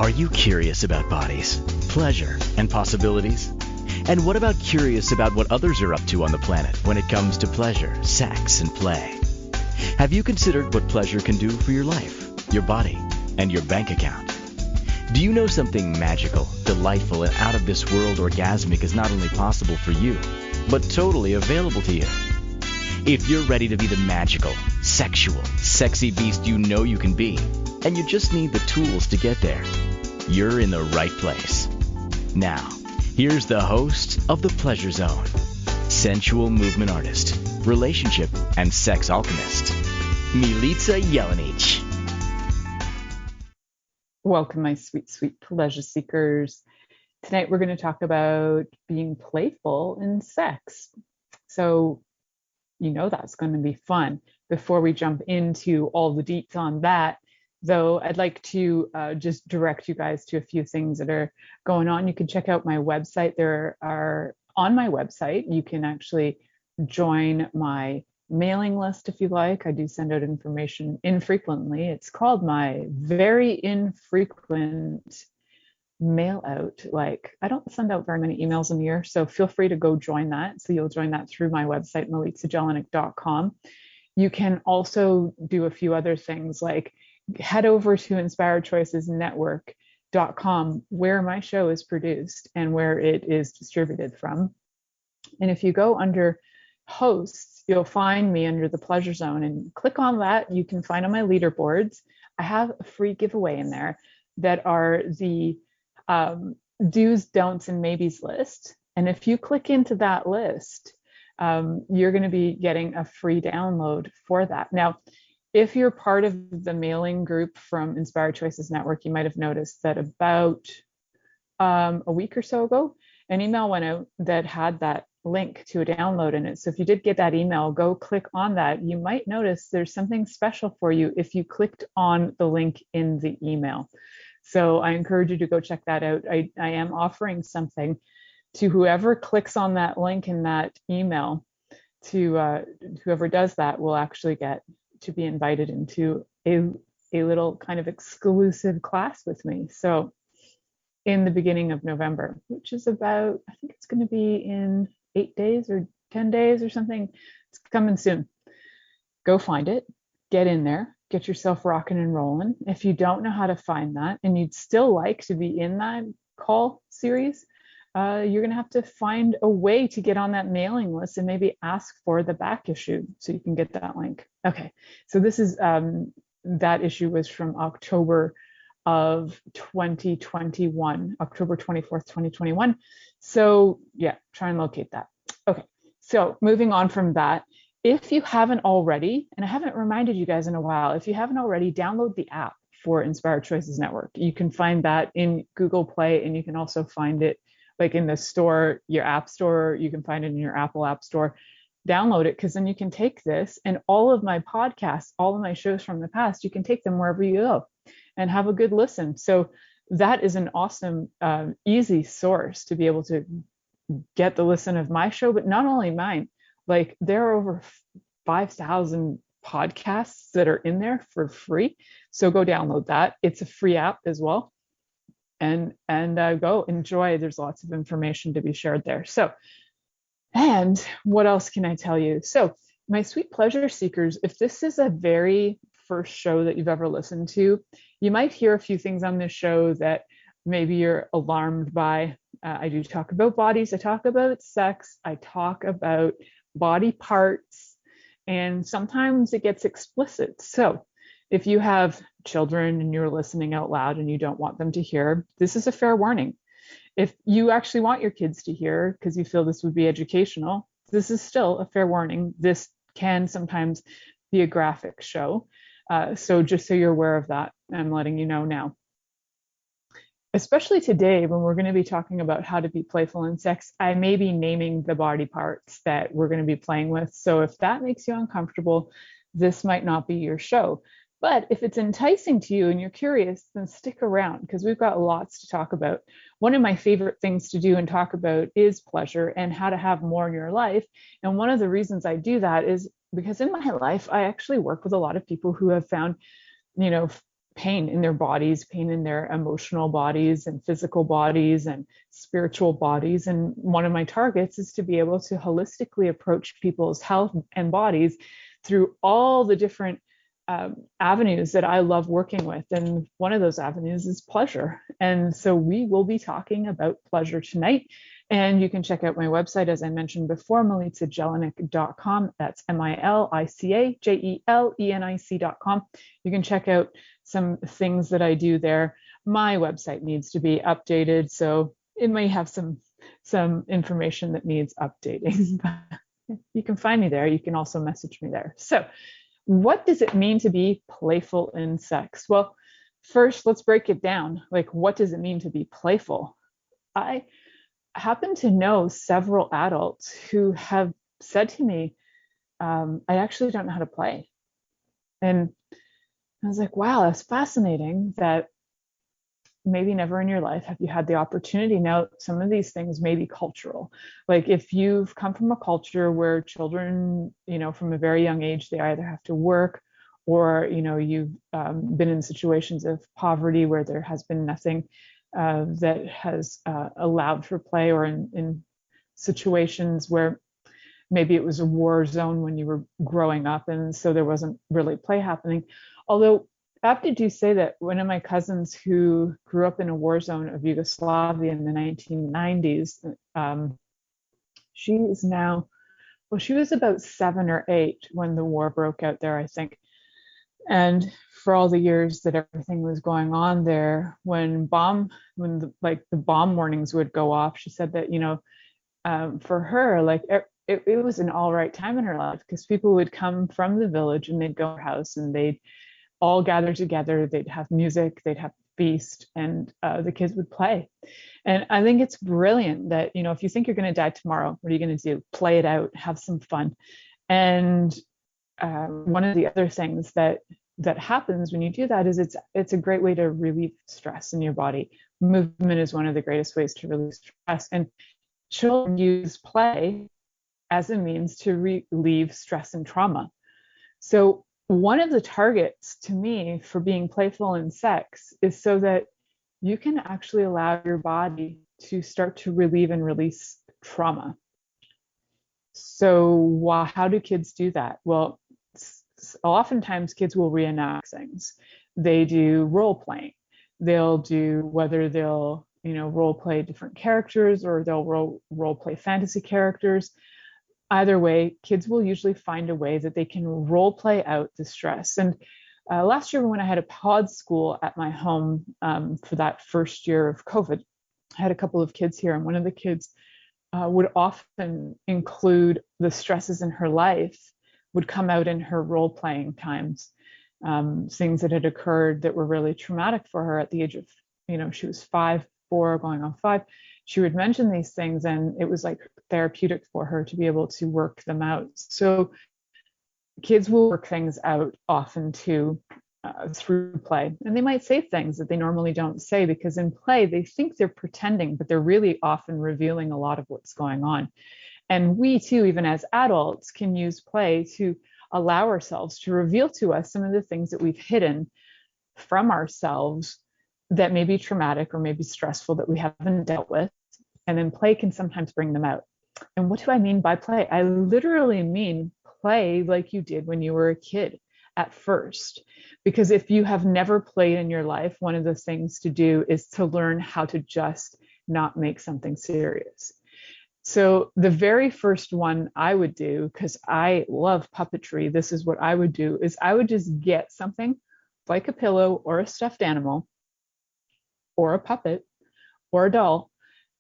Are you curious about bodies, pleasure, and possibilities? And what about curious about what others are up to on the planet when it comes to pleasure, sex, and play? Have you considered what pleasure can do for your life, your body, and your bank account? Do you know something magical, delightful, and out of this world orgasmic is not only possible for you, but totally available to you? If you're ready to be the magical, sexual, sexy beast you know you can be, and you just need the tools to get there, you're in the right place. Now, here's the host of The Pleasure Zone, sensual movement artist, relationship and sex alchemist, Milica Jelenic. Welcome, my sweet, sweet pleasure seekers. Tonight we're going to talk about being playful in sex. So, you know that's going to be fun. Before we jump into all the deets on that, though, I'd like to just direct you guys to a few things that are going on. You can check out my website. There are, on my website, you can actually join my mailing list if you like. I do send out information infrequently. It's called my very infrequent mail out. Like, I don't send out very many emails in a year, so feel free to go join that. So you'll join that through my website, milicajelenic.com. You can also do a few other things, like head over to inspiredchoicesnetwork.com, where my show is produced and where it is distributed from. And if you go under hosts, you'll find me under the Pleasure Zone, and click on that. You can find on my leaderboards, I have a free giveaway in there that are the do's, don'ts, and maybes list. And if you click into that list, you're going to be getting a free download for that. Now, if you're part of the mailing group from Inspired Choices Network, you might have noticed that about a week or so ago, an email went out that had that link to a download in it. So if you did get that email, go click on that. You might notice there's something special for you if you clicked on the link in the email. So I encourage you to go check that out. I am offering something to whoever clicks on that link in that email. To whoever does that will actually get to be invited into a little kind of exclusive class with me. So in the beginning of November, which is about, I think it's going to be in 8 days or 10 days or something. It's coming soon. Go find it, get in there, get yourself rocking and rolling. If you don't know how to find that and you'd still like to be in that call series, you're going to have to find a way to get on that mailing list and maybe ask for the back issue so you can get that link. Okay, so this is, that issue was from October of 2021, October 24th, 2021. So yeah, try and locate that. Okay, so moving on from that, if you haven't already, and I haven't reminded you guys in a while, if you haven't already, download the app for Inspired Choices Network. You can find that in Google Play, and you can also find it like in the store, your app store. You can find it in your Apple App Store. Download it, because then you can take this and all of my podcasts, all of my shows from the past, you can take them wherever you go and have a good listen. So that is an awesome, easy source to be able to get the listen of my show, but not only mine. Like, there are over 5,000 podcasts that are in there for free. So go download that. It's a free app as well. And go enjoy. There's lots of information to be shared there. So, and what else can I tell you? So, my sweet pleasure seekers, if this is a very first show that you've ever listened to, you might hear a few things on this show that maybe you're alarmed by. I do talk about bodies. I talk about sex. I talk about body parts, and sometimes it gets explicit. So if you have children and you're listening out loud and you don't want them to hear, this is a fair warning. If you actually want your kids to hear because you feel this would be educational, this is still a fair warning. This can sometimes be a graphic show. So just so you're aware of that, I'm letting you know now. Especially today, when we're going to be talking about how to be playful in sex, I may be naming the body parts that we're going to be playing with. So if that makes you uncomfortable, this might not be your show. But if it's enticing to you and you're curious, then stick around, because we've got lots to talk about. One of my favorite things to do and talk about is pleasure and how to have more in your life. And one of the reasons I do that is because in my life, I actually work with a lot of people who have found, pain in their bodies, pain in their emotional bodies and physical bodies and spiritual bodies. And one of my targets is to be able to holistically approach people's health and bodies through all the different avenues that I love working with. And one of those avenues is pleasure. And so we will be talking about pleasure tonight. And you can check out my website, as I mentioned before, milicajelenic.com. That's MILICAJELENIC.com. You can check out some things that I do there. My website needs to be updated, so it may have some information that needs updating. You can find me there. You can also message me there. So what does it mean to be playful in sex? Well, first, let's break it down. Like, what does it mean to be playful? I happen to know several adults who have said to me, I actually don't know how to play. And I was like, wow, that's fascinating that maybe never in your life have you had the opportunity. Now, some of these things may be cultural. Like if you've come from a culture where children, from a very young age, they either have to work or, you've been in situations of poverty where there has been nothing that has allowed for play, or in situations where maybe it was a war zone when you were growing up and so there wasn't really play happening. Although I have to say that one of my cousins who grew up in a war zone of Yugoslavia in the 1990s, she is now, well, she was about 7 or 8 when the war broke out there, I think. And for all the years that everything was going on there, when the bomb warnings would go off, she said that, for her, like it was an all right time in her life, because people would come from the village and they'd go to her house and they'd all gather together, they'd have music, they'd have feast, and the kids would play. And I think it's brilliant that, if you think you're going to die tomorrow, what are you going to do? Play it out, have some fun. And one of the other things that happens when you do that is it's a great way to relieve stress in your body. Movement is one of the greatest ways to relieve stress, and children use play as a means to relieve stress and trauma. So one of the targets to me for being playful in sex is so that you can actually allow your body to start to relieve and release trauma. So how do kids do that? Well, oftentimes kids will reenact things. They do role playing. Whether they'll role play different characters, or they'll role play fantasy characters. Either way, kids will usually find a way that they can role play out the stress. And last year when I had a pod school at my home for that first year of COVID, I had a couple of kids here, and one of the kids would often include the stresses in her life would come out in her role playing times, things that had occurred that were really traumatic for her at the age of, she was 4 going on 5. She would mention these things, and it was like therapeutic for her to be able to work them out. So kids will work things out often too through play, and they might say things that they normally don't say, because in play they think they're pretending, but they're really often revealing a lot of what's going on. And we too, even as adults, can use play to allow ourselves to reveal to us some of the things that we've hidden from ourselves that may be traumatic or may be stressful that we haven't dealt with. And then play can sometimes bring them out. And what do I mean by play? I literally mean play like you did when you were a kid at first. Because if you have never played in your life, one of the things to do is to learn how to just not make something serious. So the very first one I would do, because I love puppetry, this is what I would do, is I would just get something like a pillow or a stuffed animal or a puppet or a doll,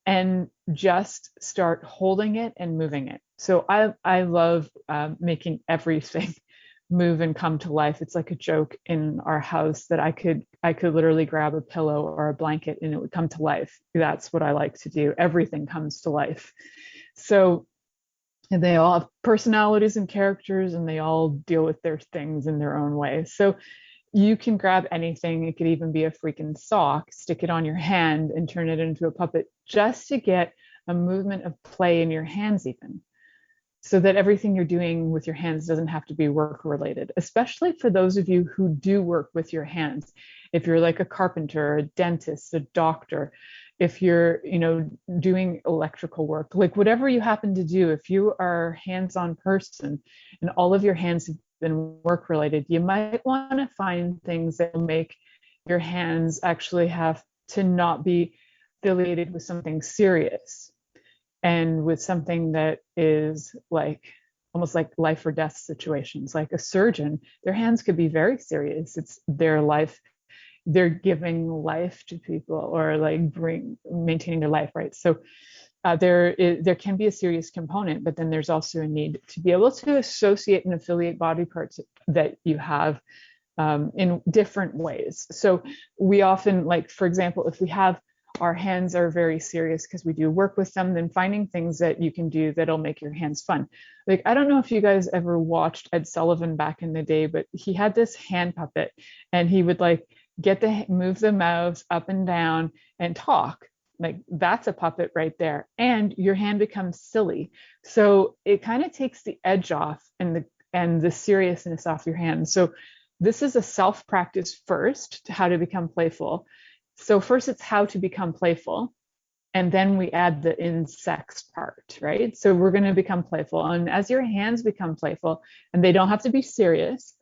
and just start holding it and moving it. So I love making everything move and come to life. It's like a joke in our house that I could literally grab a pillow or a blanket and it would come to life. That's what I like to do. Everything comes to life. So, and they all have personalities and characters, and they all deal with their things in their own way. So you can grab anything. It could even be a freaking sock, stick it on your hand and turn it into a puppet, just to get a movement of play in your hands even. so that everything you're doing with your hands doesn't have to be work related, especially for those of you who do work with your hands. If you're like a carpenter, a dentist, a doctor, if you're, doing electrical work, like whatever you happen to do, if you are a hands-on person and all of your hands have been work related, you might want to find things that will make your hands actually have to not be affiliated with something serious and with something that is like almost like life or death situations. Like a surgeon, their hands could be very serious. It's their life. They're giving life to people, or like maintaining their life, right? So there can be a serious component, but then there's also a need to be able to associate and affiliate body parts that you have in different ways. So we often, like, for example, if we have our hands are very serious because we do work with them, then finding things that you can do that'll make your hands fun. Like, I don't know if you guys ever watched Ed Sullivan back in the day, but he had this hand puppet and he would like move the mouths up and down and talk. Like, that's a puppet right there. And your hand becomes silly. So it kind of takes the edge off and the seriousness off your hand. So this is a self practice first to how to become playful. So first it's how to become playful, and then we add the insects part, right? So we're going to become playful. And as your hands become playful, and they don't have to be serious,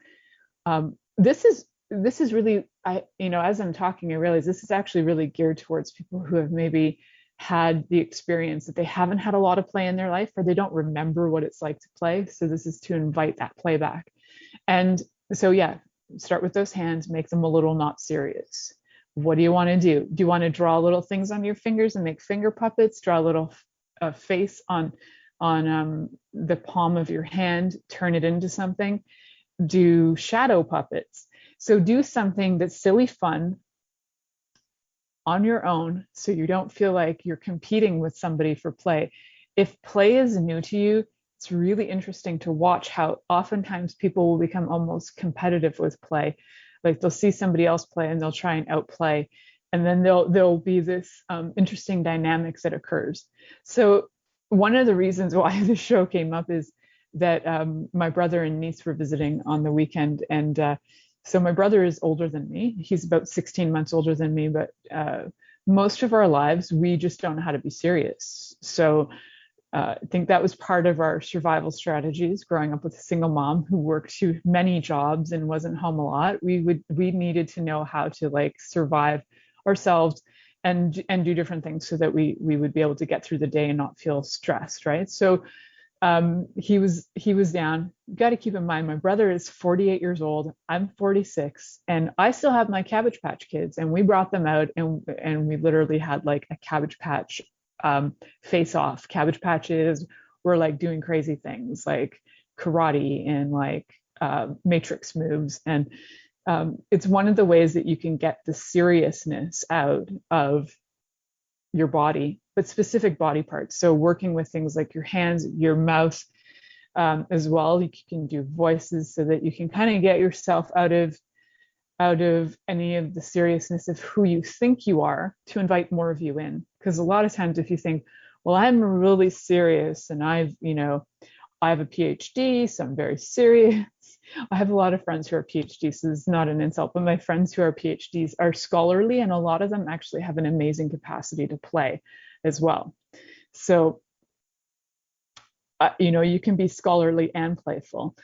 this is really, as I'm talking, I realize this is actually really geared towards people who have maybe had the experience that they haven't had a lot of play in their life, or they don't remember what it's like to play. So this is to invite that play back. And so, yeah, start with those hands, make them a little not serious. What do you want to do? Do you want to draw little things on your fingers and make finger puppets? Draw a little face on the palm of your hand, turn it into something. Do shadow puppets. So do something that's silly fun on your own, so you don't feel like you're competing with somebody for play. If play is new to you, it's really interesting to watch how oftentimes people will become almost competitive with play. Like, they'll see somebody else play and they'll try and outplay, and then there'll be this interesting dynamics that occurs. So one of the reasons why the show came up is that my brother and niece were visiting on the weekend, and so my brother is older than me. He's about 16 months older than me, but most of our lives we just don't know how to be serious. So I think that was part of our survival strategies growing up with a single mom who worked too many jobs and wasn't home a lot. We needed to know how to like survive ourselves and do different things so that we would be able to get through the day and not feel stressed, right? So he was down. You got to keep in mind, my brother is 48 years old. I'm 46, and I still have my Cabbage Patch Kids, and we brought them out and we literally had like a Cabbage Patch face off. Cabbage Patches were like doing crazy things like karate and like matrix moves, and it's one of the ways that you can get the seriousness out of your body, but specific body parts. So working with things like your hands, your mouth, as well. You can do voices so that you can kind of get yourself out of any of the seriousness of who you think you are, to invite more of you in. Because a lot of times if you think, well, I'm really serious and I have a PhD, so I'm very serious. I have a lot of friends who are PhDs, so this is not an insult, but my friends who are PhDs are scholarly, and a lot of them actually have an amazing capacity to play as well. So, you can be scholarly and playful.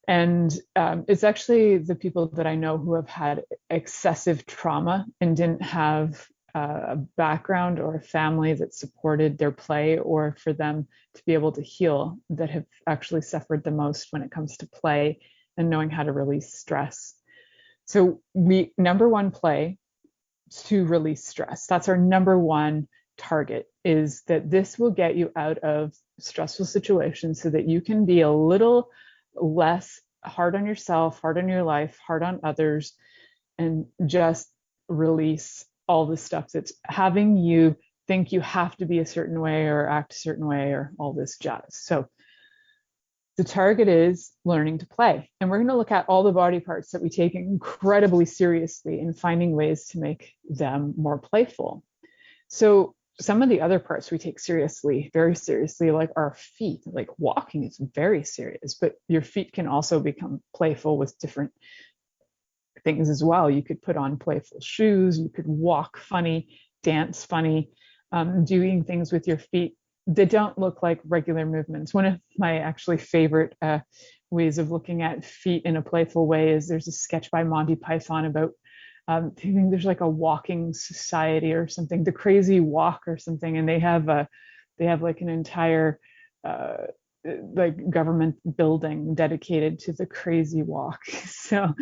And it's actually the people that I know who have had excessive trauma and didn't have a background or a family that supported their play, or for them to be able to heal, that have actually suffered the most when it comes to play and knowing how to release stress. So number one, play to release stress. That's our number one target, is that this will get you out of stressful situations so that you can be a little less hard on yourself, hard on your life, hard on others, and just release all the stuff that's having you think you have to be a certain way or act a certain way or all this jazz. So the target is learning to play. And we're going to look at all the body parts that we take incredibly seriously and finding ways to make them more playful. So some of the other parts we take seriously, very seriously, like our feet. Like walking is very serious, but your feet can also become playful with different things as well. You could put on playful shoes, you could walk funny, dance funny, doing things with your feet that don't look like regular movements. One of my actually favorite ways of looking at feet in a playful way is there's a sketch by Monty Python about I think there's like a walking society or something, the Crazy Walk or something, and they have like an entire like government building dedicated to the Crazy Walk. So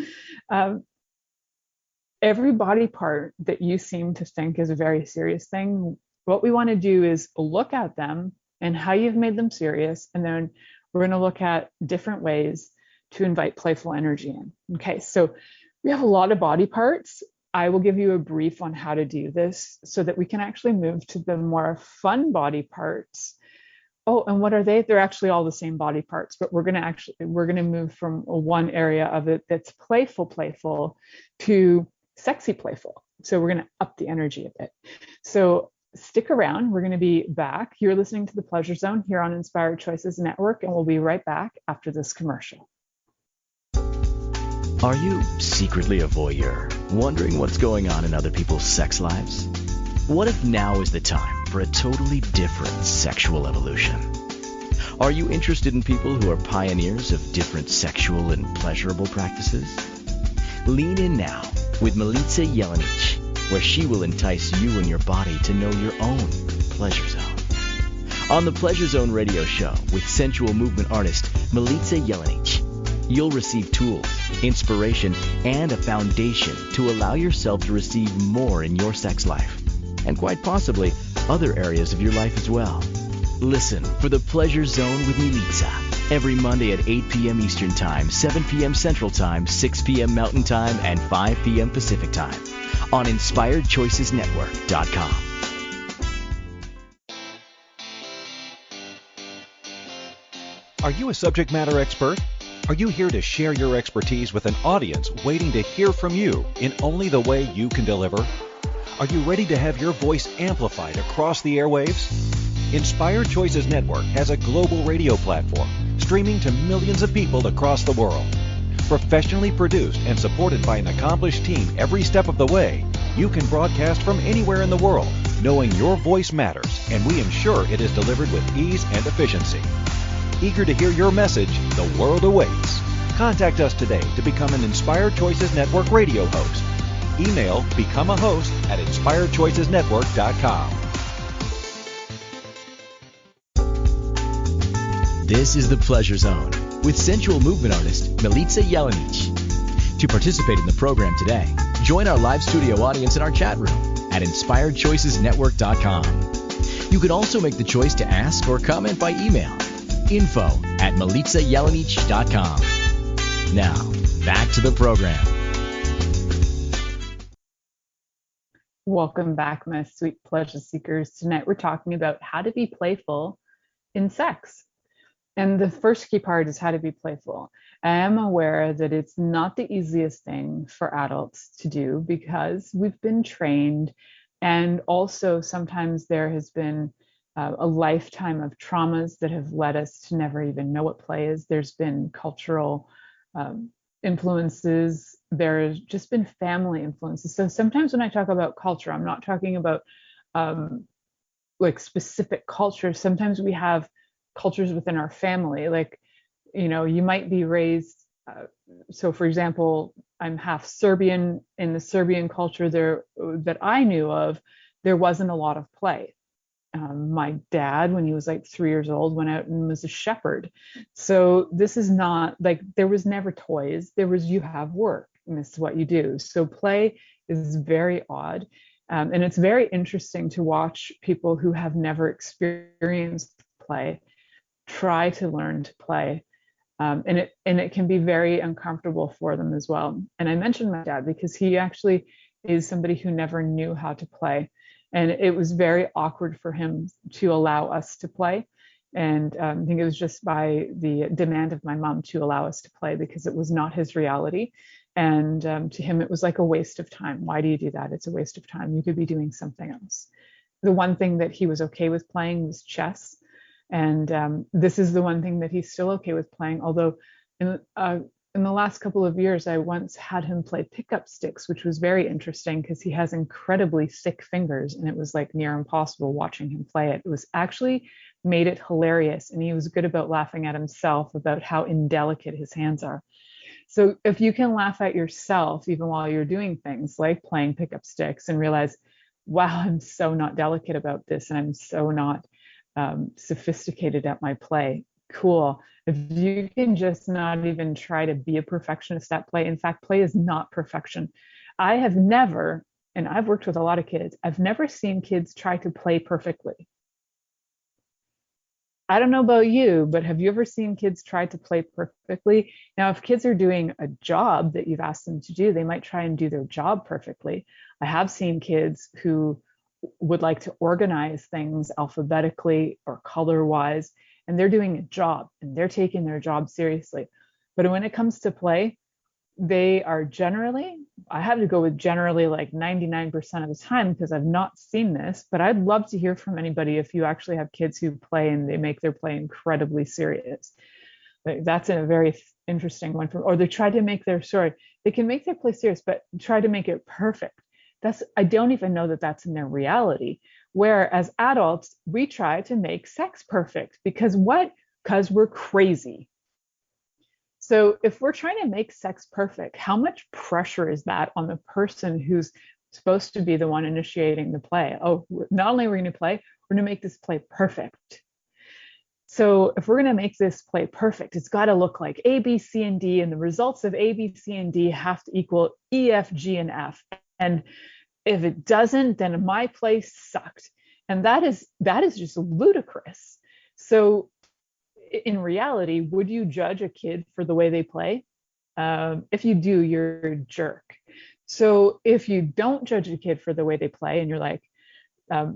every body part that you seem to think is a very serious thing, what we want to do is look at them and how you've made them serious, and then we're going to look at different ways to invite playful energy in. Okay, so we have a lot of body parts. I will give you a brief on how to do this so that we can actually move to the more fun body parts. Oh, and what are they? They're actually all the same body parts, but we're going to move from one area of it that's playful to sexy playful. So we're going to up the energy a bit. So stick around. We're going to be back. You're listening to the Pleasure Zone here on Inspired Choices Network, and we'll be right back after this commercial. Are you secretly a voyeur, wondering what's going on in other people's sex lives? What if now is the time for a totally different sexual evolution? Are you interested in people who are pioneers of different sexual and pleasurable practices? Lean in now with Milica Jelenic, where she will entice you and your body to know your own pleasure zone. On the Pleasure Zone radio show with sensual movement artist Milica Jelenic, you'll receive tools, inspiration, and a foundation to allow yourself to receive more in your sex life, and quite possibly other areas of your life as well. Listen for the Pleasure Zone with Milica every Monday at 8 p.m. Eastern Time, 7 p.m. Central Time, 6 p.m. Mountain Time, and 5 p.m. Pacific Time on InspiredChoicesNetwork.com. Are you a subject matter expert? Are you here to share your expertise with an audience waiting to hear from you in only the way you can deliver? Are you ready to have your voice amplified across the airwaves? Inspired Choices Network has a global radio platform streaming to millions of people across the world. Professionally produced and supported by an accomplished team every step of the way, you can broadcast from anywhere in the world, knowing your voice matters, and we ensure it is delivered with ease and efficiency. Eager to hear your message, the world awaits. Contact us today to become an Inspired Choices Network radio host. Email become a host at inspiredchoicesnetwork.com. This is the Pleasure Zone with sensual movement artist Milica Jelenic. To participate in the program today, join our live studio audience in our chat room at inspiredchoicesnetwork.com. You can also make the choice to ask or comment by email. info@milicajelenic.com. Now, back to the program. Welcome back, my sweet pleasure seekers. Tonight we're talking about how to be playful in sex. And the first key part is how to be playful. I am aware that it's not the easiest thing for adults to do because we've been trained, and also sometimes there has been a lifetime of traumas that have led us to never even know what play is. There's been cultural influences. There's just been family influences. So sometimes when I talk about culture, I'm not talking about like specific cultures. Sometimes we have cultures within our family. Like, you know, you might be raised. So for example, I'm half Serbian. In the Serbian culture there that I knew of, there wasn't a lot of play. My dad, when he was like 3 years old, went out and was a shepherd. So this is not like, there was never toys. There was, you have work and this is what you do. So play is very odd. And it's very interesting to watch people who have never experienced play try to learn to play. And it can be very uncomfortable for them as well. And I mentioned my dad because he actually is somebody who never knew how to play. And it was very awkward for him to allow us to play. And I think it was just by the demand of my mom to allow us to play because it was not his reality. And to him, it was like a waste of time. Why do you do that? It's a waste of time. You could be doing something else. the one thing that he was okay with playing was chess. And this is the one thing that he's still okay with playing. Although in the last couple of years, I once had him play pickup sticks, which was very interesting because he has incredibly thick fingers, and it was like near impossible watching him play it. It was actually made it hilarious, and he was good about laughing at himself about how indelicate his hands are. So if you can laugh at yourself even while you're doing things like playing pickup sticks and realize, wow, I'm so not delicate about this, and I'm so not sophisticated at my play. Cool. If you can just not even try to be a perfectionist at play. In fact, play is not perfection. I have never, and I've worked with a lot of kids, I've never seen kids try to play perfectly. I don't know about you, but have you ever seen kids try to play perfectly? Now, if kids are doing a job that you've asked them to do, they might try and do their job perfectly. I have seen kids who would like to organize things alphabetically or color wise, and they're doing a job and they're taking their job seriously. But when it comes to play, they are generally, I have to go with generally like 99% of the time because I've not seen this, but I'd love to hear from anybody if you actually have kids who play and they make their play incredibly serious. That's a very interesting one. Or they try to make their story, they can make their play serious, but try to make it perfect. I don't even know that that's in their reality. Where as adults, we try to make sex perfect because what? Because we're crazy. So if we're trying to make sex perfect, how much pressure is that on the person who's supposed to be the one initiating the play? Oh, not only are we going to play, we're going to make this play perfect. So if we're going to make this play perfect, it's got to look like A, B, C, and D, and the results of A, B, C, and D have to equal E, F, G, and F. And if it doesn't, then my play sucked. And that is just ludicrous. So in reality, would you judge a kid for the way they play? If you do, you're a jerk. So if you don't judge a kid for the way they play and you're like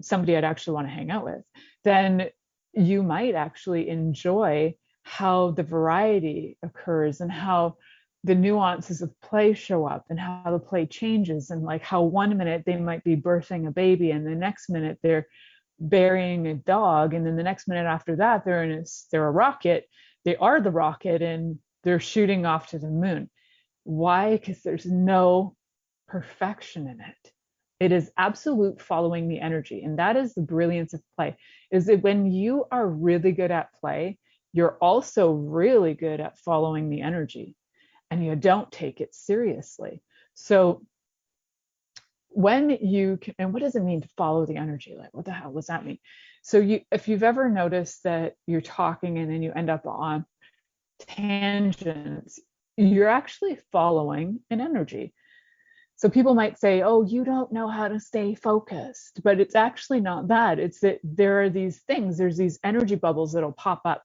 somebody I'd actually want to hang out with, then you might actually enjoy how the variety occurs and how the nuances of play show up and how the play changes, and like how 1 minute they might be birthing a baby and the next minute they're burying a dog, and then the next minute after that they're a rocket, they are the rocket and they're shooting off to the moon. Why? Because there's no perfection in it. It is absolute following the energy, and that is the brilliance of play, is that when you are really good at play, you're also really good at following the energy, and you don't take it seriously. So when you can, and what does it mean to follow the energy? Like, what the hell does that mean? So if you've ever noticed that you're talking and then you end up on tangents, you're actually following an energy. So people might say, oh, you don't know how to stay focused, but it's actually not that. It's that there are these things, there's these energy bubbles that'll pop up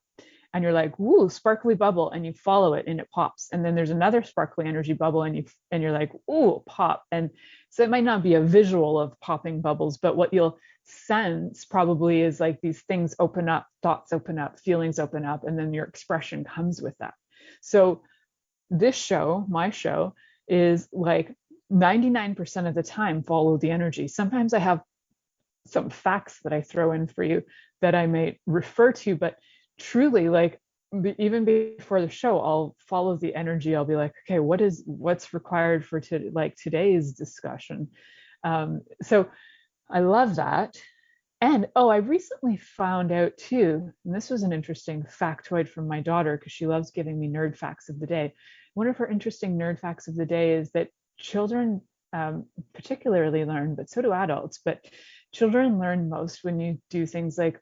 and you're like, woo, sparkly bubble, and you follow it and it pops. And then there's another sparkly energy bubble and you're like, ooh, pop. And so it might not be a visual of popping bubbles, but what you'll sense probably is like these things open up, thoughts open up, feelings open up, and then your expression comes with that. So this show, my show, is like 99% of the time follow the energy. Sometimes I have some facts that I throw in for you that I may refer to, but truly, like even before the show, I'll follow the energy. I'll be like, okay, what's required for today's discussion. So I love that. And I recently found out too, and this was an interesting factoid from my daughter because she loves giving me nerd facts of the day. One of her interesting nerd facts of the day is that children particularly learn, but so do adults, but children learn most when you do things like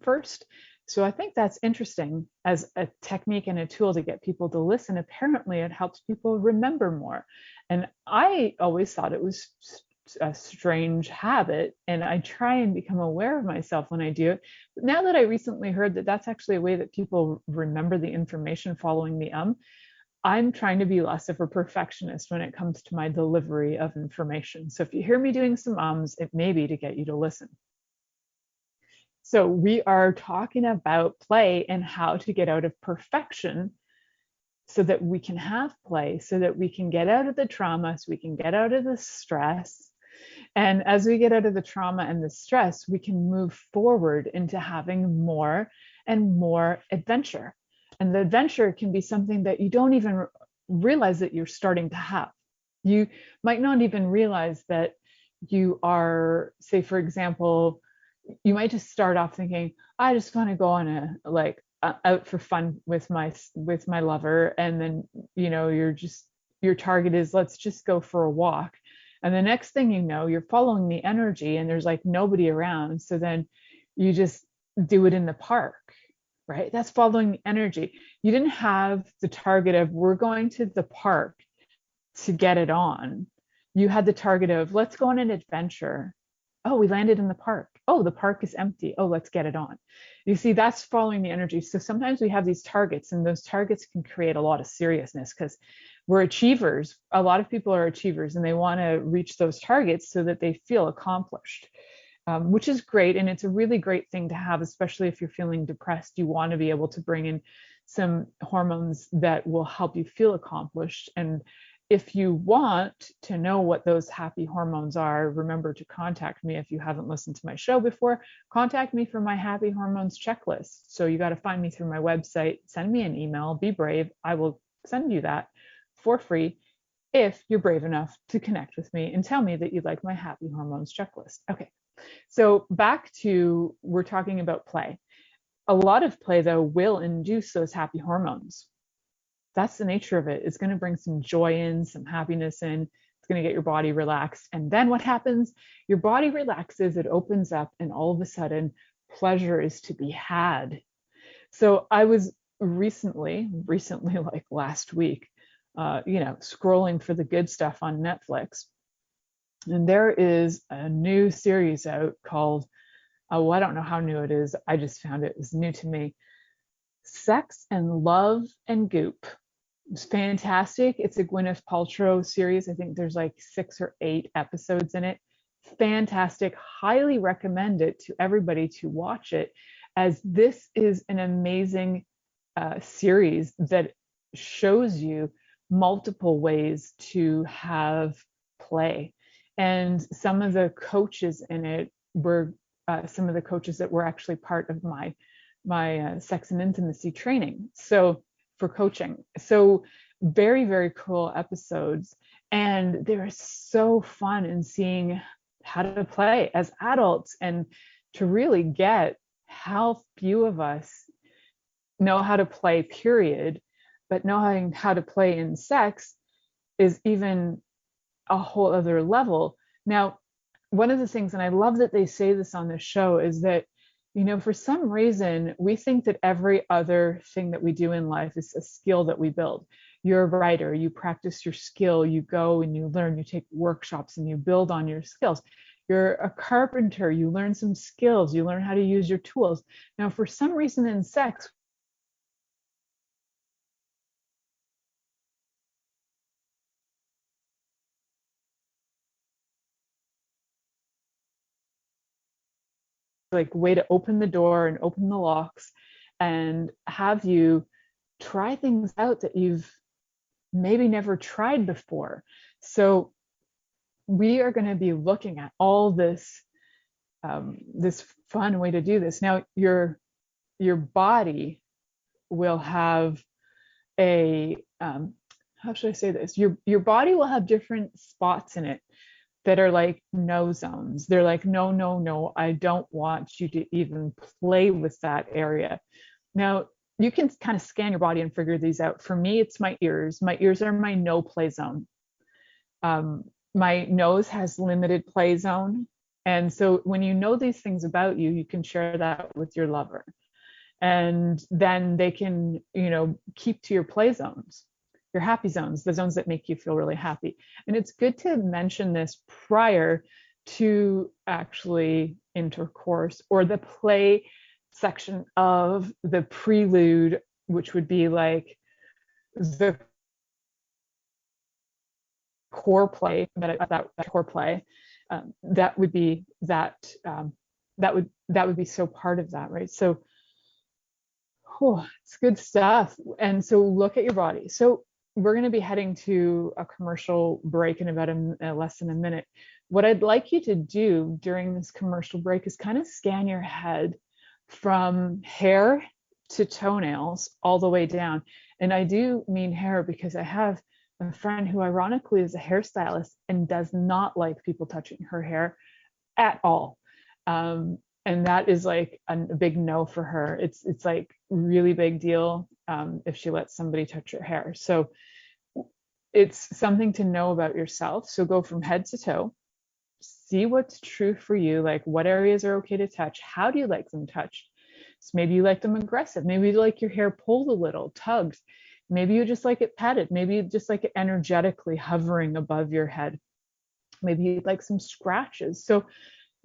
first. So I think that's interesting as a technique and a tool to get people to listen. Apparently it helps people remember more. And I always thought it was a strange habit, and I try and become aware of myself when I do it. But now that I recently heard that that's actually a way that people remember the information following the I'm trying to be less of a perfectionist when it comes to my delivery of information. So if you hear me doing some it may be to get you to listen. So we are talking about play and how to get out of perfection so that we can have play, so that we can get out of the trauma, so we can get out of the stress, And as we get out of the trauma and the stress, we can move forward into having more and more adventure. And the adventure can be something that you don't even realize that you're starting to have. You might not even realize that you are, say, for example, you might just start off thinking, I just want to go on a out for fun with my lover, and then your target is, let's just go for a walk. And the next thing you know, you're following the energy and there's like nobody around. So then you just do it in the park, right? That's following the energy. You didn't have the target of, we're going to the park to get it on. You had the target of, let's go on an adventure. Oh, we landed in the park. Oh, the park is empty. Oh, let's get it on. You see, that's following the energy. So sometimes we have these targets, and those targets can create a lot of seriousness because we're achievers. A lot of people are achievers, and they want to reach those targets so that they feel accomplished, which is great. And it's a really great thing to have, especially if you're feeling depressed. You want to be able to bring in some hormones that will help you feel accomplished. And if you want to know what those happy hormones are, remember to contact me. If you haven't listened to my show before, contact me for my happy hormones checklist. So you got to find me through my website, send me an email, be brave. I will send you that for free if you're brave enough to connect with me and tell me that you like my happy hormones checklist. Okay, so back to, we're talking about play. A lot of play, though, will induce those happy hormones. That's the nature of it. It's going to bring some joy in, some happiness in. It's going to get your body relaxed. And then what happens? Your body relaxes, it opens up, and all of a sudden, pleasure is to be had. So I was recently, like last week, scrolling for the good stuff on Netflix. And there is a new series out called, I don't know how new it is. I just found it was new to me. Sex and Love and Goop. It's fantastic. It's a Gwyneth Paltrow series. I think there's like 6 or 8 episodes in it. Fantastic. Highly recommend it to everybody to watch it, as this is an amazing series that shows you multiple ways to have play. And some of the coaches in it were some of the coaches that were actually part of my sex and intimacy training. So for coaching. So very, very cool episodes. And they're so fun in seeing how to play as adults, and to really get how few of us know how to play, period. But knowing how to play in sex is even a whole other level. Now, one of the things, and I love that they say this on the show, is that for some reason, we think that every other thing that we do in life is a skill that we build. You're a writer, you practice your skill, you go and you learn, you take workshops and you build on your skills. You're a carpenter, you learn some skills, you learn how to use your tools. Now, for some reason in sex, like way to open the door and open the locks and have you try things out that you've maybe never tried before. So we are going to be looking at all this this fun way to do this. Now, your body will have a how should I say this? Your body will have different spots in it that are like no zones. They're like, no, no, no, I don't want you to even play with that area. Now, you can kind of scan your body and figure these out. For me, it's my ears. My ears are my no play zone. My nose has limited play zone. And so when you know these things about you, you can share that with your lover. And then they can, keep to your play zones, your happy zones, the zones that make you feel really happy. And it's good to mention this prior to actually intercourse, or the play section of the prelude, which would be like the core play, that core play. That would be that would be so part of that, right? So it's good stuff. And so look at your body. So we're going to be heading to a commercial break in about less than a minute. What I'd like you to do during this commercial break is kind of scan your head from hair to toenails all the way down. And I do mean hair because I have a friend who ironically is a hairstylist and does not like people touching her hair at all. And that is like a big no for her. It's like really big deal if she lets somebody touch her hair. So it's something to know about yourself. So go from head to toe, see what's true for you, like what areas are okay to touch, how do you like them touched? So maybe you like them aggressive, maybe you like your hair pulled a little, tugged, maybe you just like it petted, maybe you just like it energetically hovering above your head, maybe you'd like some scratches. So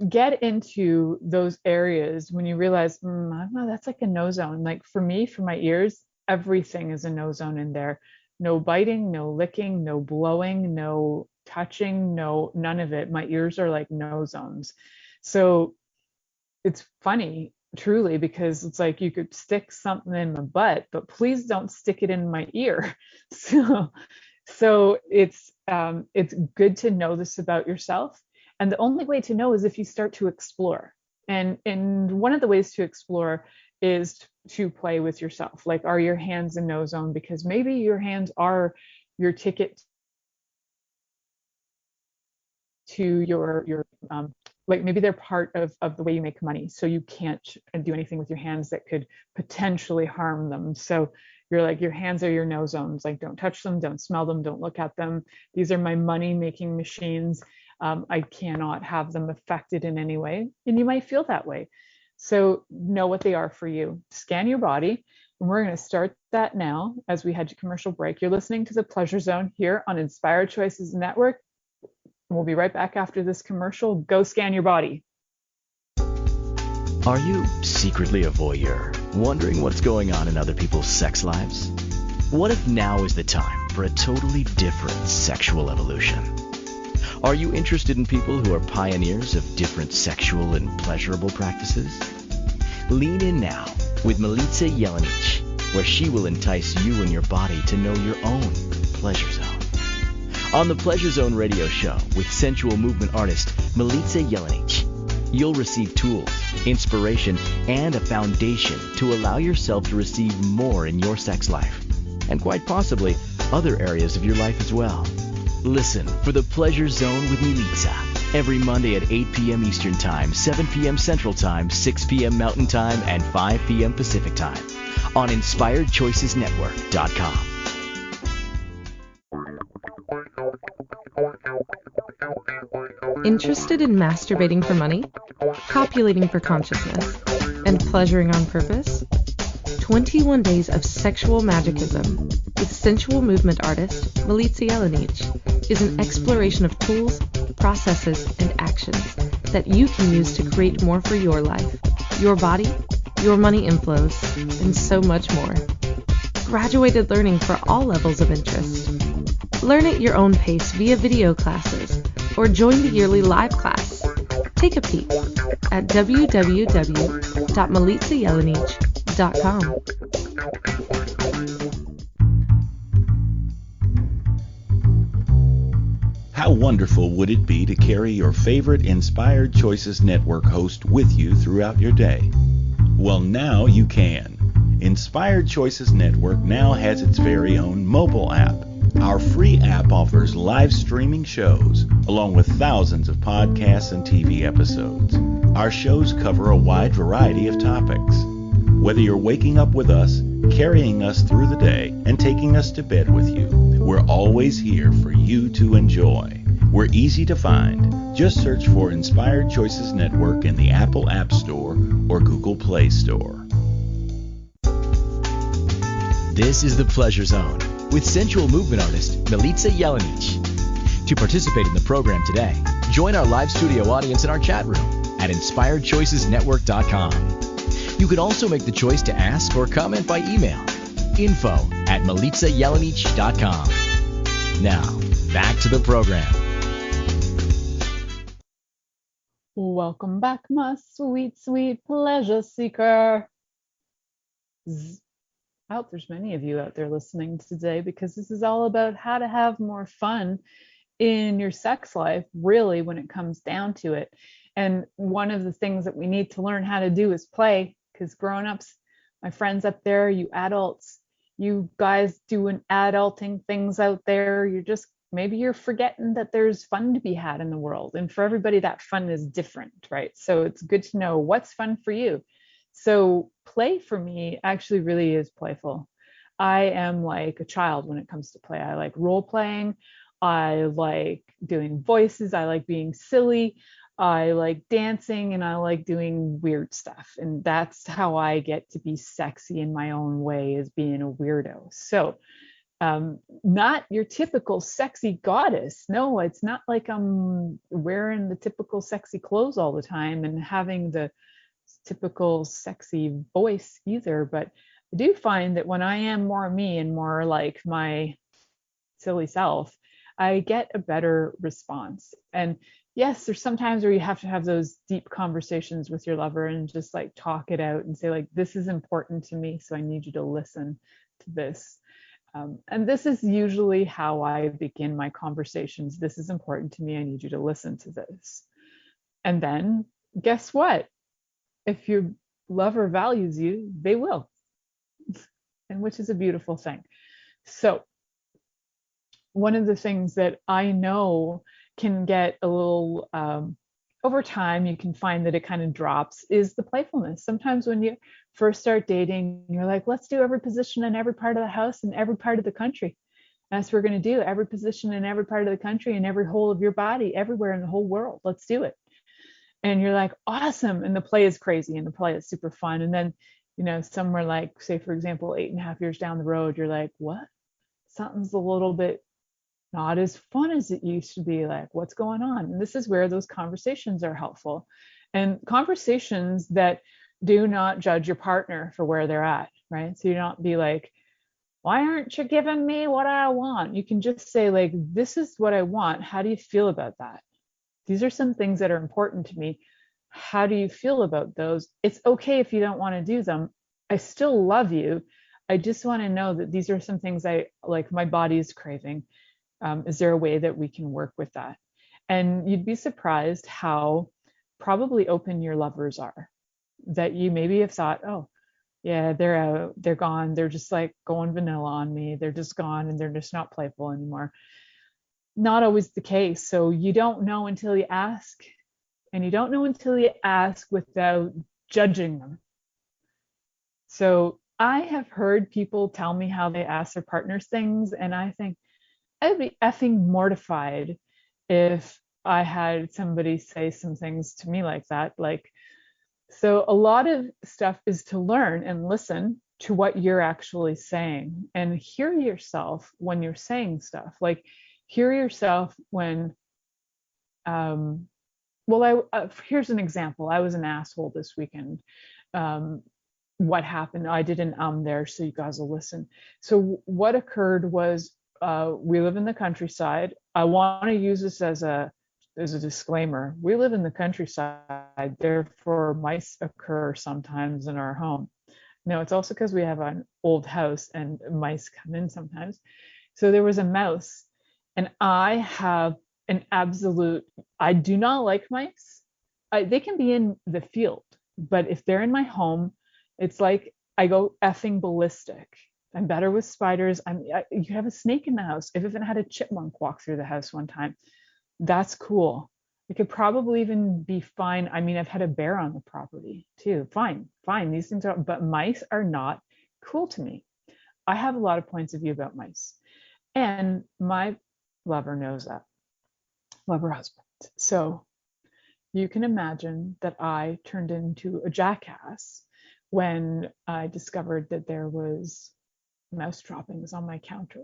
get into those areas when you realize, I don't know, that's like a no zone. Like for me, for my ears, everything is a no zone in there. No biting, no licking, no blowing, no touching, no, none of it. My ears are like no zones. So it's funny, truly, because it's like you could stick something in my butt, but please don't stick it in my ear. So it's good to know this about yourself. And the only way to know is if you start to explore. And one of the ways to explore is to play with yourself. Like, are your hands in no zone? Because maybe your hands are your ticket to your like maybe they're part of the way you make money. So you can't do anything with your hands that could potentially harm them. So you're like, your hands are your no zones. Like, don't touch them, don't smell them, don't look at them. These are my money making machines. I cannot have them affected in any way. And you might feel that way. So know what they are for you. Scan your body. And we're going to start that now as we head to commercial break. You're listening to the Pleasure Zone here on Inspired Choices Network. We'll be right back after this commercial. Go scan your body. Are you secretly a voyeur, wondering what's going on in other people's sex lives? What if now is the time for a totally different sexual evolution? Are you interested in people who are pioneers of different sexual and pleasurable practices? Lean in now with Milica Jelenic, where she will entice you and your body to know your own pleasure zone. On the Pleasure Zone radio show with sensual movement artist Milica Jelenic, you'll receive tools, inspiration, and a foundation to allow yourself to receive more in your sex life, and quite possibly other areas of your life as well. Listen for the Pleasure Zone with Milica every Monday at 8 p.m. Eastern Time, 7 p.m. Central Time, 6 p.m. Mountain Time, and 5 p.m. Pacific Time on InspiredChoicesNetwork.com. Interested in masturbating for money, copulating for consciousness, and pleasuring on purpose? 21 Days of Sexual Magicism with sensual movement artist Milica Jelenic is an exploration of tools, processes, and actions that you can use to create more for your life, your body, your money inflows, and so much more. Graduated learning for all levels of interest. Learn at your own pace via video classes or join the yearly live class. Take a peek at www.milicajelenic.com. How wonderful would it be to carry your favorite Inspired Choices Network host with you throughout your day? Well, now you can. Inspired Choices Network now has its very own mobile app. Our free app offers live streaming shows, along with thousands of podcasts and TV episodes. Our shows cover a wide variety of topics. Whether you're waking up with us, carrying us through the day, and taking us to bed with you, we're always here for you to enjoy. We're easy to find. Just search for Inspired Choices Network in the Apple App Store or Google Play Store. This is the Pleasure Zone with sensual movement artist Milica Jelenic. To participate in the program today, join our live studio audience in our chat room at InspiredChoicesNetwork.com. You can also make the choice to ask or comment by email, info@milicajelenic.com. Now, back to the program. Welcome back, my sweet, sweet pleasure seeker. I hope there's many of you out there listening today, because this is all about how to have more fun in your sex life, really, when it comes down to it. And one of the things that we need to learn how to do is play, because grown-ups, my friends up there, you adults, you guys doing adulting things out there, maybe you're forgetting that there's fun to be had in the world. And for everybody, that fun is different, right? So it's good to know what's fun for you. So play for me actually really is playful. I am like a child when it comes to play. I like role playing. I like doing voices. I like being silly. I like dancing, and I like doing weird stuff. And that's how I get to be sexy in my own way, is being a weirdo. So not your typical sexy goddess. No, it's not like I'm wearing the typical sexy clothes all the time and having the typical sexy voice either. But I do find that when I am more me and more like my silly self, I get a better response. And yes, there's sometimes where you have to have those deep conversations with your lover and just like talk it out and say, like, this is important to me, so I need you to listen to this. And this is usually how I begin my conversations. This is important to me. I need you to listen to this. And then guess what? If your lover values you, they will, and which is a beautiful thing. So one of the things that I know can get a little, over time, you can find that it kind of drops, is the playfulness. Sometimes when you first start dating, you're like, let's do every position in every part of the house and every part of the country. That's what we're going to do. Every position in every part of the country and every hole of your body, everywhere in the whole world. Let's do it. And you're like, awesome. And the play is crazy and the play is super fun. And then, somewhere like, say, for example, 8.5 years down the road, you're like, what? Something's a little bit not as fun as it used to be. Like, what's going on? And this is where those conversations are helpful, and conversations that do not judge your partner for where they're at, right? So you don't be like, why aren't you giving me what I want? You can just say, like, this is what I want. How do you feel about that? These are some things that are important to me. How do you feel about those? It's okay if you don't want to do them. I still love you. I just want to know that these are some things I like, my body is craving. Is there a way that we can work with that? And you'd be surprised how probably open your lovers are, that you maybe have thought, oh, yeah, they're out, they're gone, they're just like going vanilla on me, they're just gone and they're just not playful anymore. Not always the case. So you don't know until you ask, and you don't know until you ask without judging them. So I have heard people tell me how they ask their partners things, and I think, I'd be effing mortified if I had somebody say some things to me like that. Like, so a lot of stuff is to learn and listen to what you're actually saying, and hear yourself when you're saying stuff. Like, hear yourself when, here's an example. I was an asshole this weekend. What happened? I did an there, so you guys will listen. So what occurred was, we live in the countryside. I want to use this as a disclaimer. We live in the countryside, therefore mice occur sometimes in our home. Now, it's also because we have an old house and mice come in sometimes. So there was a mouse, and I have I do not like mice. They can be in the field, but if they're in my home, it's like I go effing ballistic. I'm better with spiders. You have a snake in the house. I've even had a chipmunk walk through the house one time. That's cool. It could probably even be fine. I mean, I've had a bear on the property too. Fine. These things are, but mice are not cool to me. I have a lot of points of view about mice, and my lover knows that. Lover husband. So you can imagine that I turned into a jackass when I discovered that there was mouse droppings on my counter.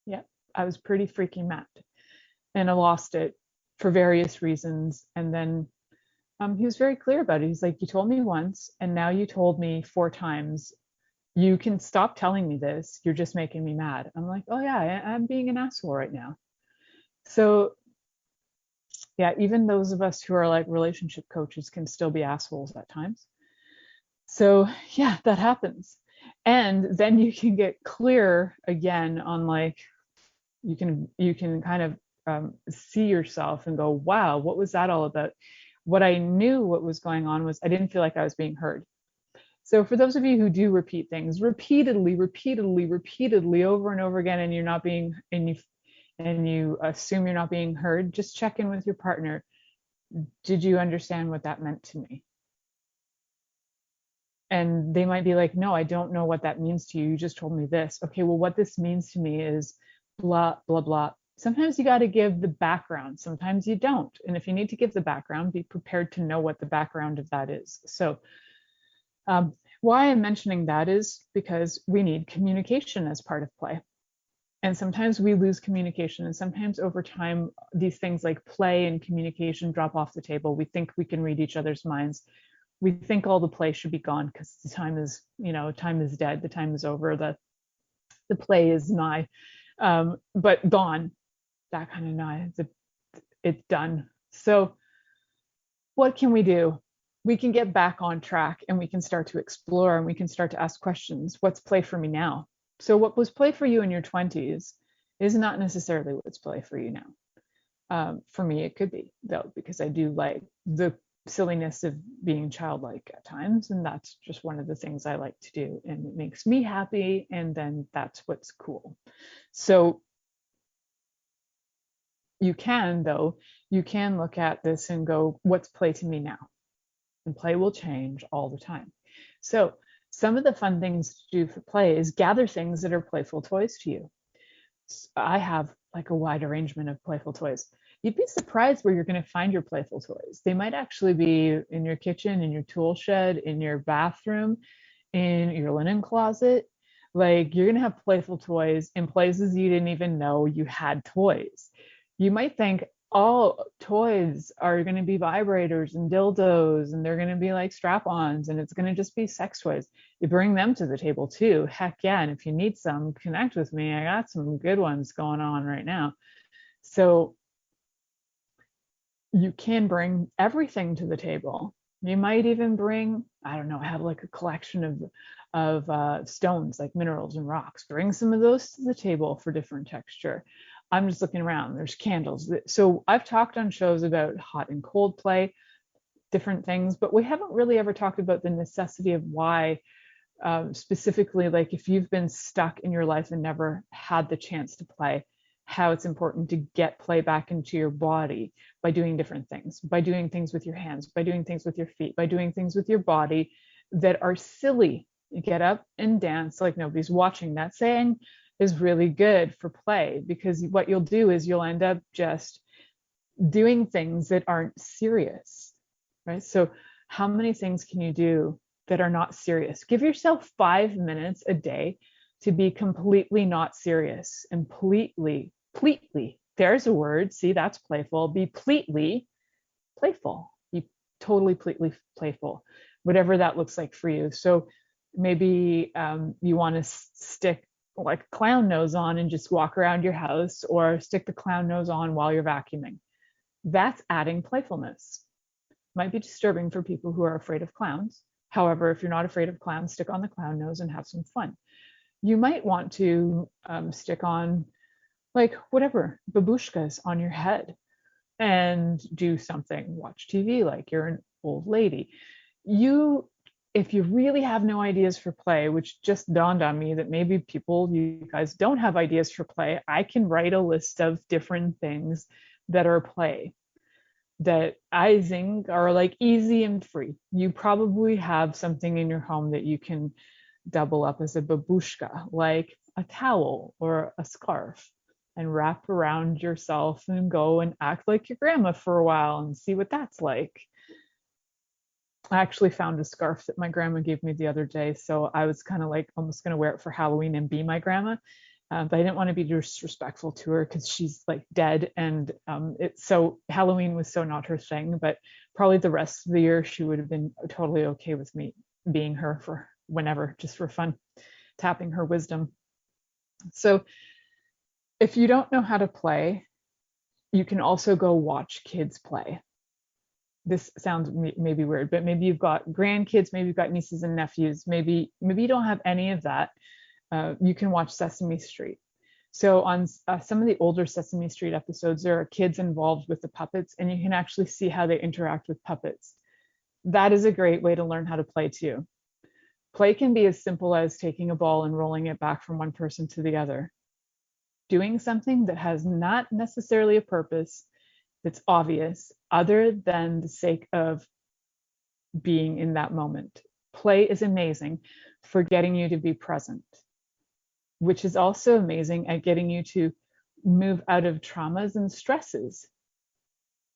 Yeah, I was pretty freaking mad, and I lost it for various reasons. And then he was very clear about it. He's like, you told me once, and now you told me 4 times. You can stop telling me this. You're just making me mad. I'm like, oh yeah, I'm being an asshole right now. So yeah, even those of us who are like relationship coaches can still be assholes at times. So yeah, that happens. And then you can get clear again on like, you can kind of see yourself and go, wow, what was that all about? What I knew what was going on was I didn't feel like I was being heard. So for those of you who do repeat things repeatedly, over and over again, and you're not being, and you assume you're not being heard, just check in with your partner. Did you understand what that meant to me? And they might be like, no, I don't know what that means to you. You just told me this. Okay, well, what this means to me is blah, blah, blah. Sometimes you got to give the background. Sometimes you don't. And if you need to give the background, be prepared to know what the background of that is. So why I'm mentioning that is because we need communication as part of play. And sometimes we lose communication. And sometimes over time, these things like play and communication drop off the table. We think we can read each other's minds. We think all the play should be gone because the time is, time is dead. The time is over. The play is nigh, but gone. That kind of nigh. It's done. So what can we do? We can get back on track and we can start to explore and we can start to ask questions. What's play for me now? So what was play for you in your 20s is not necessarily what's play for you now. For me, it could be, though, because I do like the silliness of being childlike at times, and that's just one of the things I like to do, and it makes me happy, and then that's what's cool. So you can look at this and go, what's play to me now? And play will change all the time. So some of the fun things to do for play is gather things that are playful toys to you. I have like a wide arrangement of playful toys. You'd be surprised where you're going to find your playful toys. They might actually be in your kitchen, in your tool shed, in your bathroom, in your linen closet. Like, you're going to have playful toys in places you didn't even know you had toys. You might think, oh, toys are going to be vibrators and dildos, and they're going to be like strap-ons, and it's going to just be sex toys. You bring them to the table too. Heck yeah. And if you need some, connect with me. I got some good ones going on right now. So you can bring everything to the table. You might even bring, I don't know, have like a collection of stones, like minerals and rocks. Bring some of those to the table for different texture. I'm just looking around. There's candles. So I've talked on shows about hot and cold play, different things, but we haven't really ever talked about the necessity of why, specifically, like if you've been stuck in your life and never had the chance to play, how it's important to get play back into your body by doing different things, by doing things with your hands, by doing things with your feet, by doing things with your body that are silly. You get up and dance like nobody's watching. That saying is really good for play, because what you'll do is you'll end up just doing things that aren't serious, right? So how many things can you do that are not serious? Give yourself 5 minutes a day to be completely not serious and completely, there's a word, see, that's playful. Be completely playful. Be totally, completely playful, whatever that looks like for you. So maybe you want to stick like a clown nose on and just walk around your house, or stick the clown nose on while you're vacuuming. That's adding playfulness. Might be disturbing for people who are afraid of clowns. However, if you're not afraid of clowns, stick on the clown nose and have some fun. You might want to stick on like whatever, babushkas on your head and do something, watch TV like you're an old lady. If you really have no ideas for play, which just dawned on me that maybe you guys don't have ideas for play, I can write a list of different things that are play that I think are like easy and free. You probably have something in your home that you can double up as a babushka, like a towel or a scarf, and wrap around yourself and go and act like your grandma for a while and see what that's like. I actually found a scarf that my grandma gave me the other day, so I was kind of like almost going to wear it for Halloween and be my grandma, but I didn't want to be disrespectful to her because she's like dead, and Halloween was so not her thing. But probably the rest of the year she would have been totally okay with me being her for whenever, just for fun, tapping her wisdom. So if you don't know how to play, you can also go watch kids play. this sounds maybe weird, but maybe you've got grandkids, maybe you've got nieces and nephews, maybe you don't have any of that. You can watch Sesame Street. So on some of the older Sesame Street episodes, there are kids involved with the puppets, and you can actually see how they interact with puppets. That is a great way to learn how to play too. Play can be as simple as taking a ball and rolling it back from one person to the other. Doing something that has not necessarily a purpose that's obvious other than the sake of being in that moment. Play is amazing for getting you to be present, which is also amazing at getting you to move out of traumas and stresses.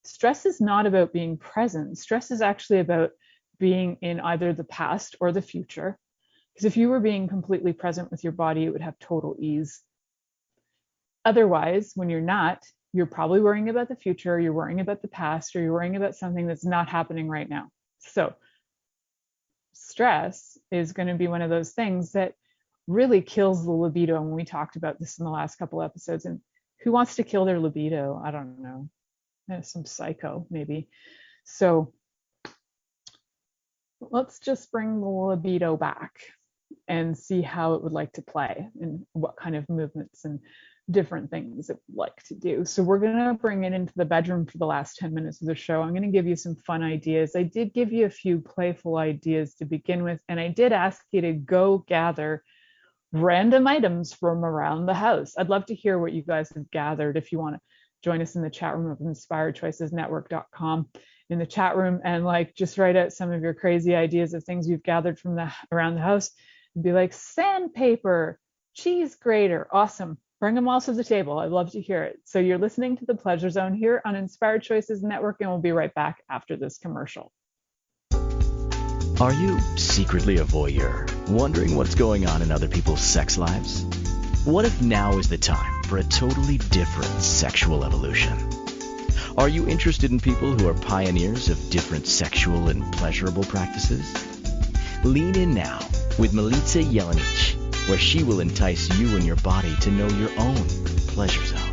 Stress is not about being present. Stress is actually about being in either the past or the future. Because if you were being completely present with your body, it would have total ease. Otherwise, when you're not, you're probably worrying about the future, you're worrying about the past, or you're worrying about something that's not happening right now. So stress is going to be one of those things that really kills the libido. And we talked about this in the last couple episodes. And who wants to kill their libido? I don't know. Some psycho, maybe. So let's just bring the libido back and see how it would like to play and what kind of movements and different things it would like to do. So we're going to bring it into the bedroom for the last 10 minutes of the show. I'm going to give you some fun ideas. I did give you a few playful ideas to begin with, and I did ask you to go gather random items from around the house. I'd love to hear what you guys have gathered. If you want to join us in the chat room of inspiredchoicesnetwork.com in the chat room, and like just write out some of your crazy ideas of things you've gathered from around the house. It'd be like sandpaper, cheese grater. Awesome. Bring them all to the table. I'd love to hear it. So you're listening to the Pleasure Zone here on Inspired Choices Network, and we'll be right back after this commercial. Are you secretly a voyeur, wondering what's going on in other people's sex lives? What if now is the time for a totally different sexual evolution? Are you interested in people who are pioneers of different sexual and pleasurable practices? Lean in now with Milica Jelenic, where she will entice you and your body to know your own pleasure zone.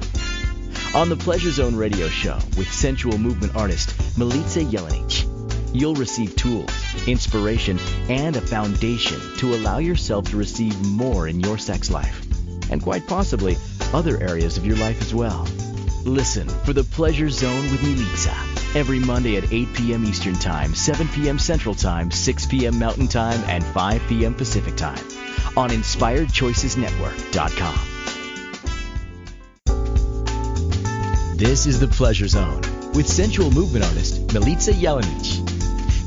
On the Pleasure Zone radio show with sensual movement artist Milica Jelenic, you'll receive tools, inspiration, and a foundation to allow yourself to receive more in your sex life, and quite possibly other areas of your life as well. Listen for the Pleasure Zone with Milica every Monday at 8 p.m. Eastern Time, 7 p.m. Central Time, 6 p.m. Mountain Time, and 5 p.m. Pacific Time on InspiredChoicesNetwork.com. This is the Pleasure Zone with sensual movement artist Milica Jelenic.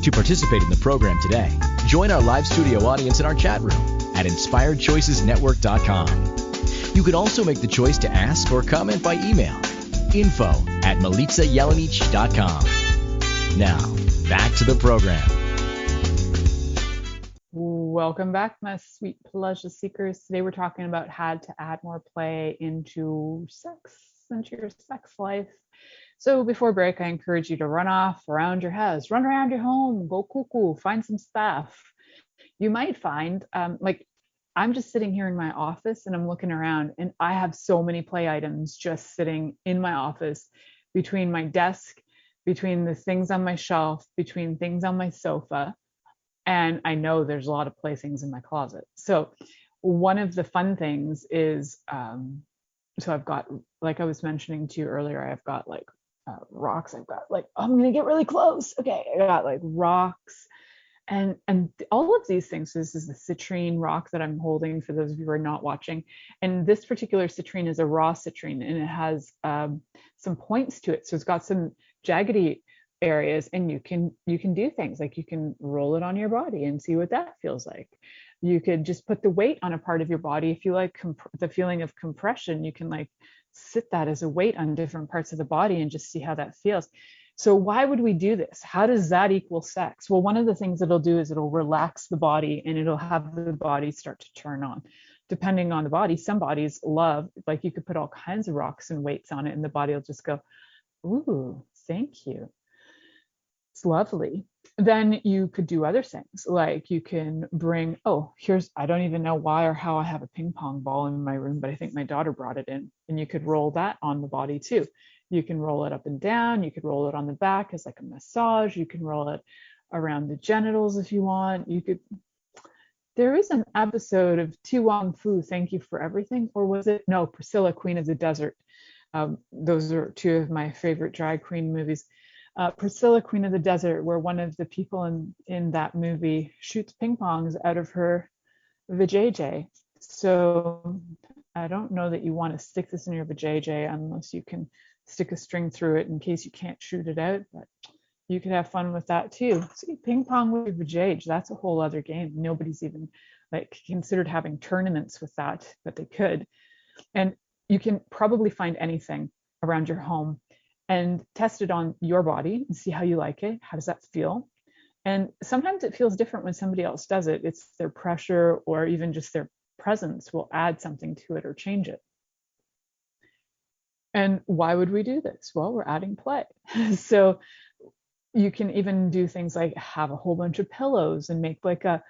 To participate in the program today, join our live studio audience in our chat room at InspiredChoicesNetwork.com. You can also make the choice to ask or comment by email, info@MilicaJelenic.com. Now, back to the program. Welcome back, my sweet pleasure seekers. Today we're talking about how to add more play into your sex life. So before break, I encourage you to run off around your house, run around your home, go cuckoo, find some stuff. You might find, I'm just sitting here in my office and I'm looking around and I have so many play items just sitting in my office, between my desk, between the things on my shelf, between things on my sofa. And I know there's a lot of playthings in my closet. So one of the fun things is, so I've got, like I was mentioning to you earlier, I've got like rocks. I've got like, I'm going to get really close. Okay. I got like rocks and all of these things. So this is the citrine rock that I'm holding for those of you who are not watching. And this particular citrine is a raw citrine and it has some points to it. So it's got some jaggedy areas and you can do things like you can roll it on your body and see what that feels like. You could just put the weight on a part of your body. If you like the feeling of compression, you can like sit that as a weight on different parts of the body and just see how that feels. So why would we do this? How does that equal sex? Well, one of the things it'll do is it'll relax the body and it'll have the body start to turn on. Depending on the body, some bodies love, like you could put all kinds of rocks and weights on it and the body will just go, ooh, thank you. It's lovely. Then you could do other things, like you can bring, I don't even know why or how I have a ping pong ball in my room, but I think my daughter brought it in, and you could roll that on the body too. You can roll it up and down. You could roll it on the back as like a massage. You can roll it around the genitals if you want. There is an episode of Tu Wong Fu, Thank You for Everything, or was it? No, Priscilla, Queen of the Desert. Those are two of my favorite drag queen movies. Priscilla, Queen of the Desert, where one of the people in that movie shoots ping pongs out of her vajayjay. So I don't know that you want to stick this in your vajayjay unless you can stick a string through it in case you can't shoot it out, but you could have fun with that too. See, ping pong with your vajayjay, that's a whole other game. Nobody's even like considered having tournaments with that, but they could. And you can probably find anything around your home and test it on your body and see how you like it. How does that feel? And sometimes it feels different when somebody else does it. It's their pressure or even just their presence will add something to it or change it. And why would we do this? Well, we're adding play. So you can even do things like have a whole bunch of pillows and make like a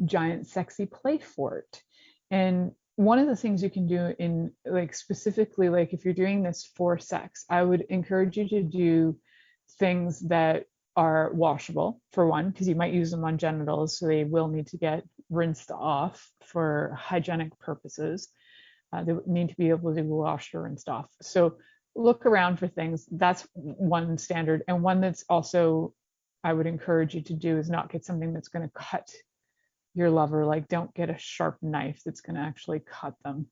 giant sexy play fort. And one of the things you can do in like specifically, like if you're doing this for sex, I would encourage you to do things that are washable for one, because you might use them on genitals, so they will need to get rinsed off for hygienic purposes. They need to be able to be washed or rinsed off. So look around for things. That's one standard. And one that's also I would encourage you to do is not get something that's going to cut your lover. Like don't get a sharp knife that's going to actually cut them.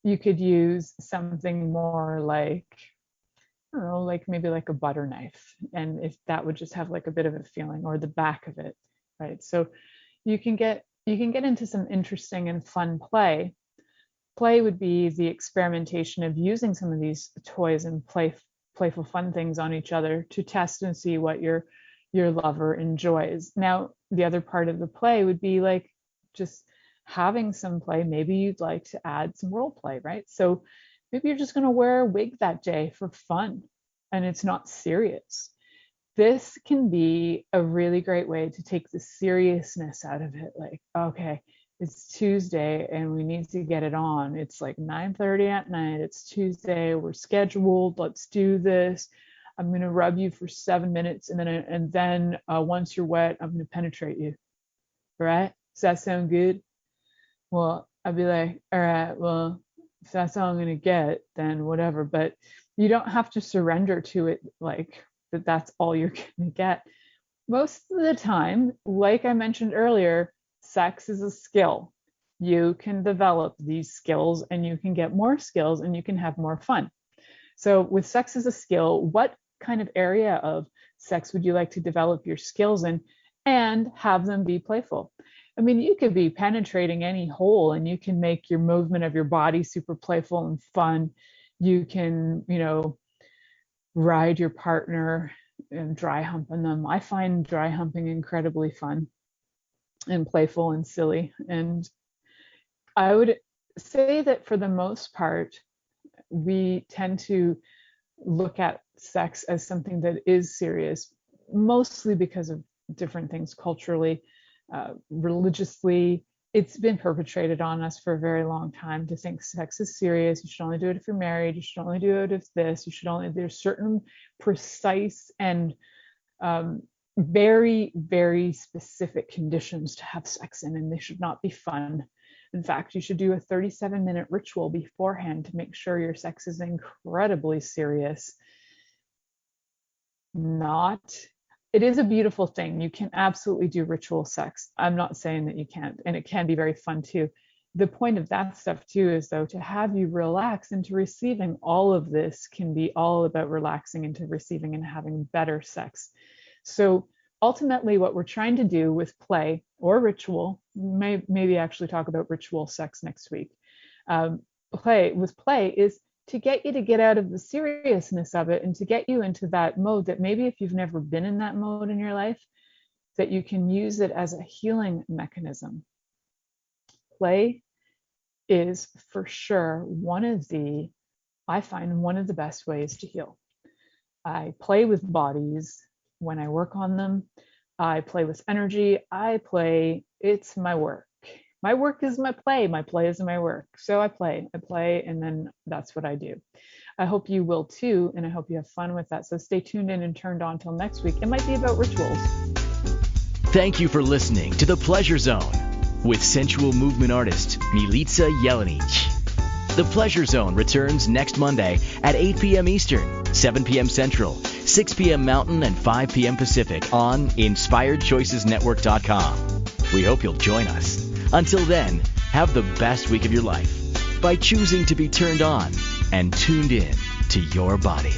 You could use something more like, I don't know, like maybe like a butter knife. And if that would just have like a bit of a feeling, or the back of it, right? So you can get into some interesting and fun play. Play would be the experimentation of using some of these toys and playful fun things on each other to test and see what your lover enjoys. Now, the other part of the play would be like just having some play. Maybe you'd like to add some role play, right? So maybe you're just going to wear a wig that day for fun and it's not serious. This can be a really great way to take the seriousness out of it. Like, okay, it's Tuesday and we need to get it on. It's like 9:30 at night. It's Tuesday. We're scheduled. Let's do this. I'm going to rub you for 7 minutes. And then once you're wet, I'm going to penetrate you. All right? Does that sound good? Well, I'd be like, all right, well, if that's all I'm going to get, then whatever. But you don't have to surrender to it like that's all you're going to get. Most of the time, like I mentioned earlier, sex is a skill. You can develop these skills and you can get more skills and you can have more fun. So with sex as a skill, what kind of area of sex would you like to develop your skills in and have them be playful? I mean, you could be penetrating any hole and you can make your movement of your body super playful and fun. You can, ride your partner and dry humping them. I find dry humping incredibly fun and playful and silly. And I would say that for the most part, we tend to look at sex as something that is serious, mostly because of different things culturally, religiously. It's been perpetrated on us for a very long time to think sex is serious. You should only do it if you're married. You should only do it if this. There's certain precise and very, very specific conditions to have sex in, and they should not be fun. In fact, you should do a 37-minute ritual beforehand to make sure your sex is incredibly serious. It is a beautiful thing. You can absolutely do ritual sex. I'm not saying that you can't, and it can be very fun too. The point of that stuff too is though to have you relax into receiving. All of this can be all about relaxing into receiving and having better sex. So ultimately what we're trying to do with play or ritual, maybe actually talk about ritual sex next week. Play is to get you to get out of the seriousness of it and to get you into that mode that maybe if you've never been in that mode in your life, that you can use it as a healing mechanism. Play is for sure I find one of the best ways to heal. I play with bodies when I work on them. I play with energy. It's my work. My work is my play. My play is my work. So I play, and then that's what I do. I hope you will too, and I hope you have fun with that. So stay tuned in and turned on till next week. It might be about rituals. Thank you for listening to The Pleasure Zone with sensual movement artist Milica Jelenic. The Pleasure Zone returns next Monday at 8 p.m. Eastern, 7 p.m. Central, 6 p.m. Mountain, and 5 p.m. Pacific on InspiredChoicesNetwork.com. We hope you'll join us. Until then, have the best week of your life by choosing to be turned on and tuned in to your body.